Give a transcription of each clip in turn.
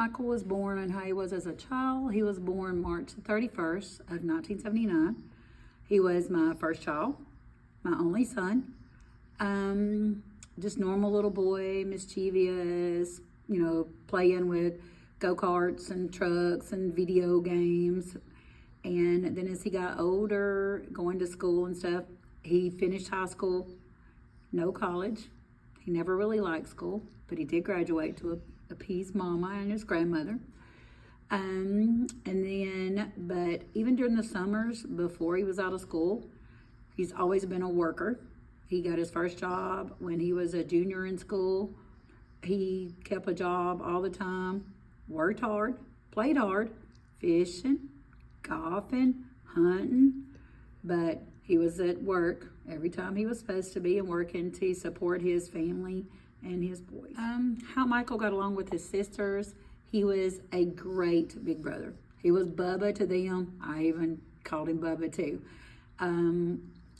Michael was born and how he was as a child. He was born March 31st of 1979. He was my first child, my only son. Just normal little boy, mischievous, playing with go-karts and trucks and video games. And then as he got older, going to school and stuff, he finished high school, no college. He never really liked school, but he did graduate to appease mama and his grandmother. But even during the summers before he was out of school, he's always been a worker. He got his first job when he was a junior in school. He kept a job all the time, worked hard, played hard, fishing, golfing, hunting, but he was at work every time he was supposed to be and working to support his family and his boys. How Michael got along with his sisters, he was a great big brother. He was Bubba to them. I even called him Bubba too.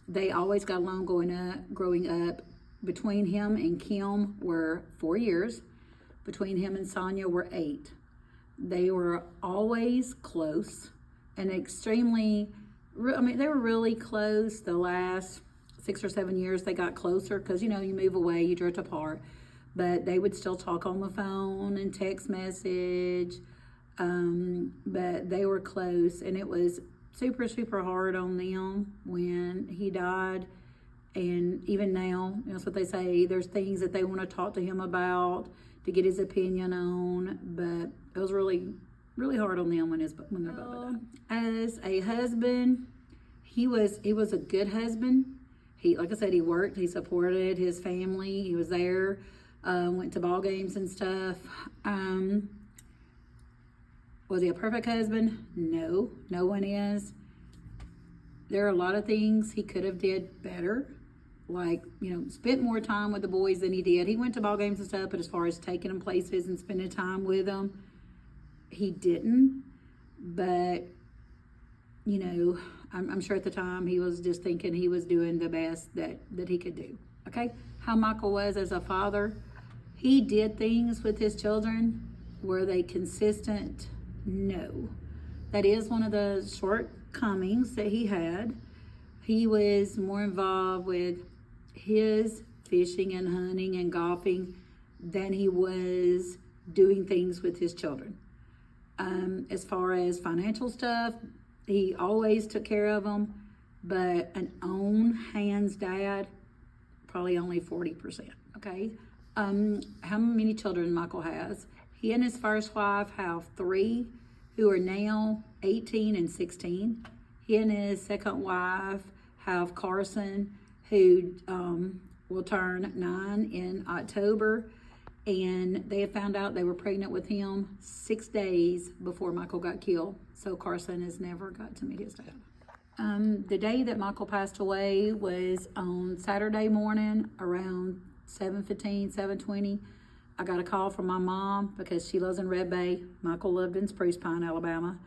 They always got along growing up. Between him and Kim were 4 years. Between him and Sonia were 8. They were always close and they were really close. The last 6 or 7 years they got closer because, you move away, you drift apart. But they would still talk on the phone and text message. But they were close, and it was super, super hard on them when he died. And even now, that's what they say, there's things that they want to talk to him about to get his opinion on, but it was really, really hard on them when their Bubba died. As a husband, he was a good husband. He, like I said, he worked, he supported his family, he was there, went to ball games and stuff. Was he a perfect husband? No, no one is. There are a lot of things he could have did better, like, spent more time with the boys than he did. He went to ball games and stuff, but as far as taking them places and spending time with them, he didn't. But, I'm sure at the time he was just thinking he was doing the best that he could do. Okay? How Michael was as a father, he did things with his children. Were they consistent? No. That is one of the shortcomings that he had. He was more involved with his fishing and hunting and golfing than he was doing things with his children. As far as financial stuff, he always took care of them, but an own hands dad, probably only 40%, okay? How many children Michael has? He and his first wife have 3 who are now 18 and 16. He and his second wife have Carson, who will turn 9 in October. And they had found out they were pregnant with him 6 days before Michael got killed. So Carson has never got to meet his dad. The day that Michael passed away was on Saturday morning around 7:15, 7:20. I got a call from my mom because she lives in Red Bay. Michael lived in Spruce Pine, Alabama.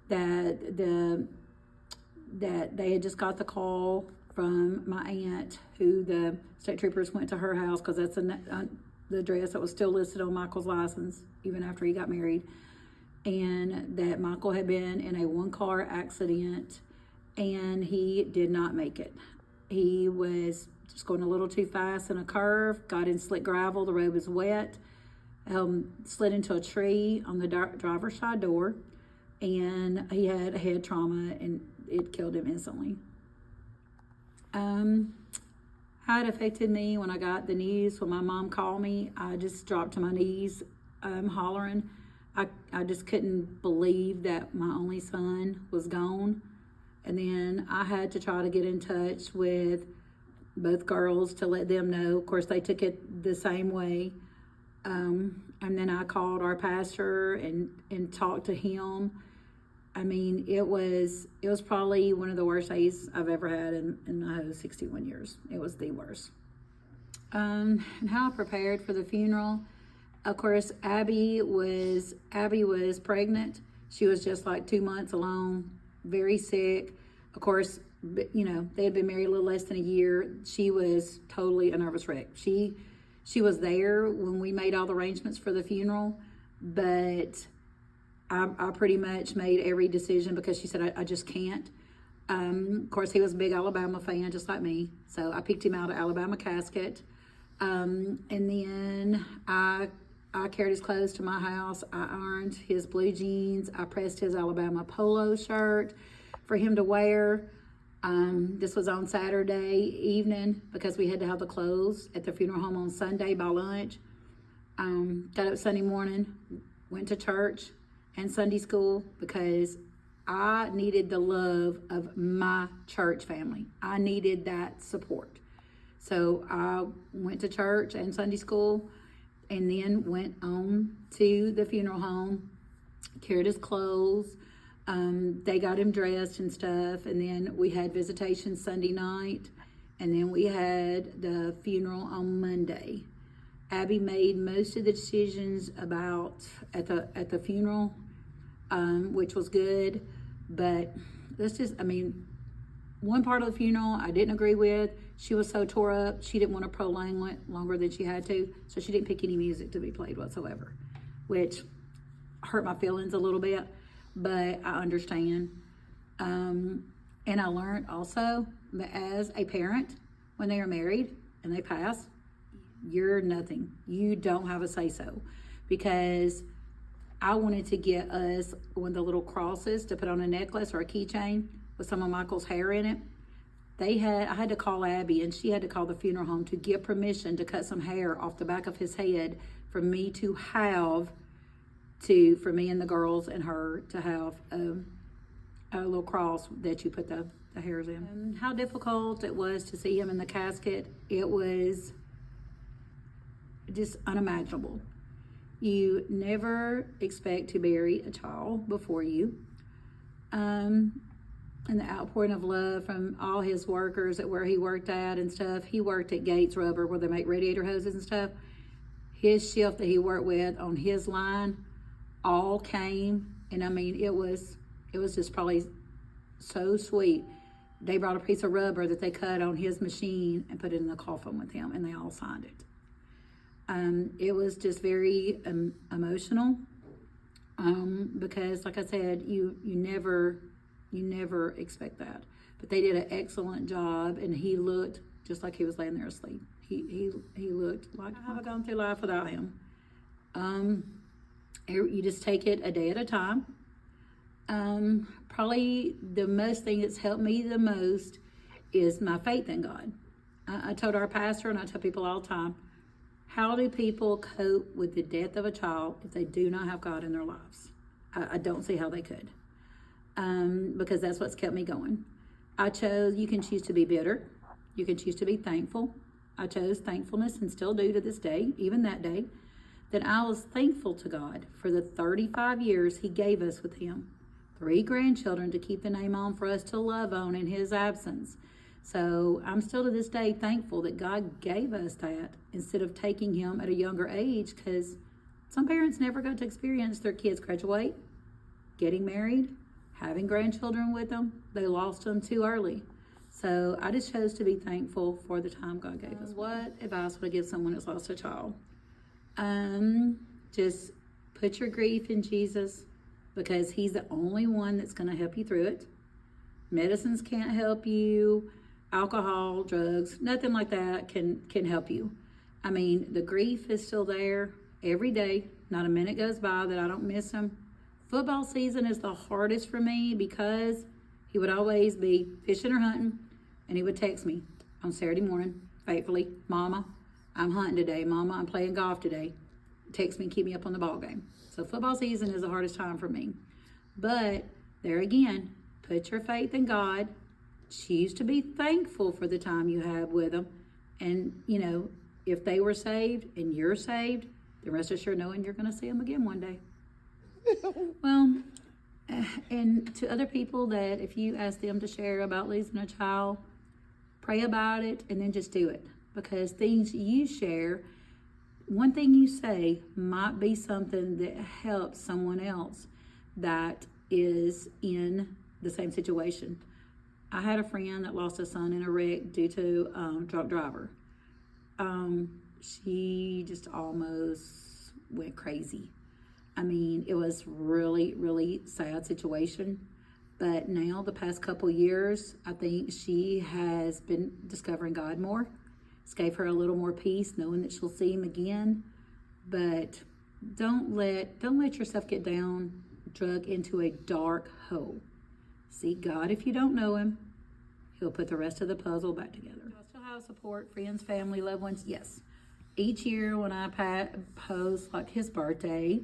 That they had just got the call from my aunt, who the state troopers went to her house because that's the address that was still listed on Michael's license even after he got married, and that Michael had been in a 1-car accident and he did not make it. He was just going a little too fast in a curve, got in slick gravel, the road was wet, slid into a tree on the driver's side door, and he had a head trauma and it killed him instantly. How it affected me when I got the news, when my mom called me, I just dropped to my knees, hollering. I just couldn't believe that my only son was gone. And then I had to try to get in touch with both girls to let them know. Of course, they took it the same way. And then I called our pastor and talked to him. I mean, it was probably one of the worst days I've ever had in my whole 61 years. It was the worst. And how I prepared for the funeral. Of course, Abby was pregnant. She was just like 2 months along, very sick. Of course, they had been married a little less than a year. She was totally a nervous wreck. She was there when we made all the arrangements for the funeral. but I pretty much made every decision because she said, I just can't. Of course, he was a big Alabama fan, just like me. So I picked him out of Alabama casket. And then I carried his clothes to my house. I ironed his blue jeans. I pressed his Alabama polo shirt for him to wear. This was on Saturday evening because we had to have the clothes at the funeral home on Sunday by lunch. Got up Sunday morning, went to church and Sunday school because I needed the love of my church family. I needed that support. So I went to church and Sunday school and then went on to the funeral home, carried his clothes. They got him dressed and stuff. And then we had visitation Sunday night. And then we had the funeral on Monday. Abby made most of the decisions about at the funeral, which was good. But one part of the funeral I didn't agree with. She was so tore up, she didn't want to prolong it longer than she had to, so she didn't pick any music to be played whatsoever, which hurt my feelings a little bit, but I understand. And I learned also that as a parent, when they are married and they pass, you're nothing. You don't have a say-so, because I wanted to get us one of the little crosses to put on a necklace or a keychain with some of Michael's hair in it. I had to call Abby, and she had to call the funeral home to get permission to cut some hair off the back of his head for me to have for me and the girls and her to have a little cross that you put the hairs in. And how difficult it was to see him in the casket. It was just unimaginable. You never expect to bury a child before you. And the outpouring of love from all his workers at where he worked at and stuff. He worked at Gates Rubber where they make radiator hoses and stuff. His shift that he worked with on his line all came, and it was just probably so sweet. They brought a piece of rubber that they cut on his machine and put it in the coffin with him, and they all signed it. It was just very emotional, because like I said, you never expect that. But they did an excellent job, and he looked just like he was laying there asleep. He looked like I haven't gone through life without him. You just take it a day at a time. Probably the most thing that's helped me the most is my faith in God. I told our pastor, and I tell people all the time, how do people cope with the death of a child if they do not have God in their lives? I don't see how they could. Because that's what's kept me going. You can choose to be bitter. You can choose to be thankful. I chose thankfulness and still do to this day, even that day, that I was thankful to God for the 35 years he gave us with him. 3 grandchildren to keep the name on for us to love on in his absence. So I'm still to this day thankful that God gave us that instead of taking him at a younger age, because some parents never got to experience their kids graduate, getting married, having grandchildren with them. They lost them too early. So I just chose to be thankful for the time God gave us. What advice would I give someone that's lost a child? Just put your grief in Jesus, because he's the only one that's going to help you through it. Medicines can't help you. Alcohol, drugs, nothing like that can help you. The grief is still there every day. Not a minute goes by that I don't miss him. Football season is the hardest for me because he would always be fishing or hunting, and he would text me on Saturday morning, faithfully, Mama, I'm hunting today. Mama, I'm playing golf today. Text me and keep me up on the ball game. So football season is the hardest time for me. But there again, put your faith in God. Choose to be thankful for the time you have with them. And, if they were saved and you're saved, then rest assured knowing you're going to see them again one day. Well, and to other people, that if you ask them to share about losing a child, pray about it and then just do it. Because things you share, one thing you say might be something that helps someone else that is in the same situation. I had a friend that lost a son in a wreck due to drunk driver. She just almost went crazy. I mean, it was really, really sad situation. But now, the past couple years, I think she has been discovering God more. It's gave her a little more peace, knowing that she'll see him again. But don't let yourself get drug into a dark hole. Seek God if you don't know him. He'll put the rest of the puzzle back together. Do I still have support, friends, family, loved ones? Yes. Each year when I post like his birthday,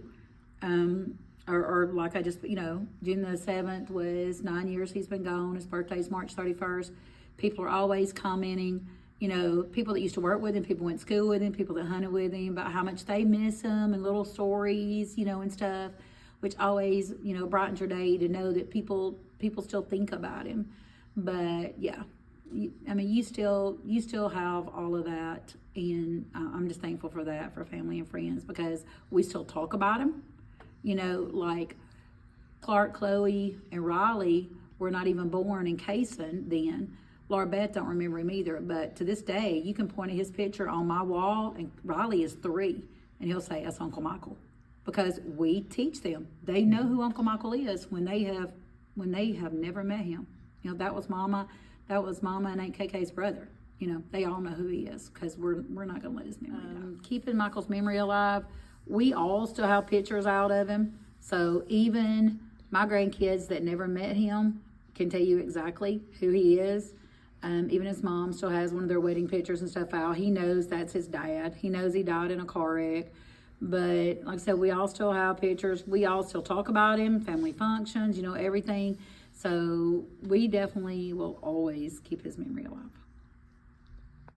or like I just, June the 7th was 9 years he's been gone. His birthday's March 31st. People are always commenting, people that used to work with him, people went to school with him, people that hunted with him, about how much they miss him and little stories, and stuff, which always, brightens your day to know that people still think about him. But yeah, you still have all of that, and I'm just thankful for that, for family and friends, because we still talk about him. Like Clark, Chloe, and Riley were not even born in Kaysen then. Laura Beth don't remember him either, but to this day, you can point at his picture on my wall, and Riley is 3, and he'll say, "That's Uncle Michael," because we teach them. They know who Uncle Michael is when they have never met him. That was Mama and Aunt KK's brother. They all know who he is, because we're not going to let his memory die. Keeping Michael's memory alive, we all still have pictures out of him. So even my grandkids that never met him can tell you exactly who he is. Even his mom still has one of their wedding pictures and stuff out. He knows that's his dad. He knows he died in a car wreck. But like I said, we all still have pictures. We all still talk about him, family functions, everything. So we definitely will always keep his memory alive.